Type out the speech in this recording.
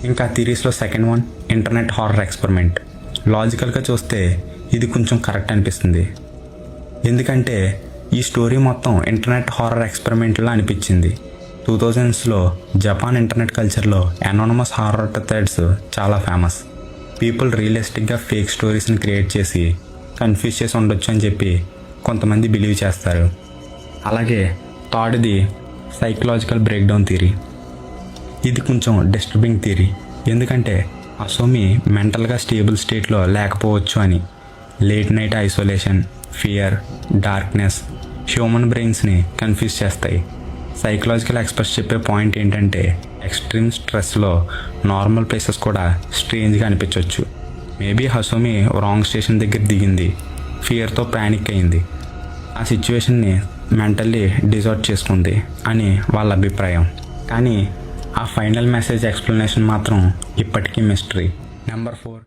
ఇంకా థిరీస్లో second one internet horror experiment. లాజికల్గా చూస్తే ఇది కొంచెం కరెక్ట్ అనిపిస్తుంది, ఎందుకంటే ఈ స్టోరీ మొత్తం ఇంటర్నెట్ హారర్ ఎక్స్పెరిమెంట్లా అనిపించింది. 2000స్లో జపాన్ ఇంటర్నెట్ కల్చర్లో అనానమస్ హారర్ థ్రెడ్స్ చాలా ఫేమస్. పీపుల్ రియలిస్టిక్గా ఫేక్ స్టోరీస్ని క్రియేట్ చేసి కన్ఫ్యూజ్ చేసి ఉండొచ్చు అని చెప్పి కొంతమంది బిలీవ్ చేస్తారు. అలాగే థర్డ్ది సైకలాజికల్ బ్రేక్డౌన్ థియరీ. ఇది కొంచెం డిస్టర్బింగ్ థియరీ, ఎందుకంటే అసోమి మెంటల్గా స్టేబుల్ స్టేట్లో లేకపోవచ్చు అని. Late night isolation, fear, darkness human బ్రెయిన్స్ని కన్ఫ్యూజ్ చేస్తాయి. సైకలాజికల్ ఎక్స్పర్ట్స్ చెప్పే పాయింట్ ఏంటంటే ఎక్స్ట్రీమ్ స్ట్రెస్లో నార్మల్ ప్లేసెస్ కూడా స్ట్రేంజ్గా అనిపించవచ్చు. మేబీ హసోమి రాంగ్ స్టేషన్ దగ్గర దిగింది, ఫియర్తో ప్యానిక్ అయింది, ఆ సిచ్యువేషన్ని మెంటల్లీ డిజార్ట్ చేసుకుంది అని వాళ్ళ అభిప్రాయం. కానీ ఆ ఫైనల్ మెసేజ్ ఎక్స్ప్లెనేషన్ మాత్రం ఇప్పటికీ మిస్టరీ. నెంబర్ 4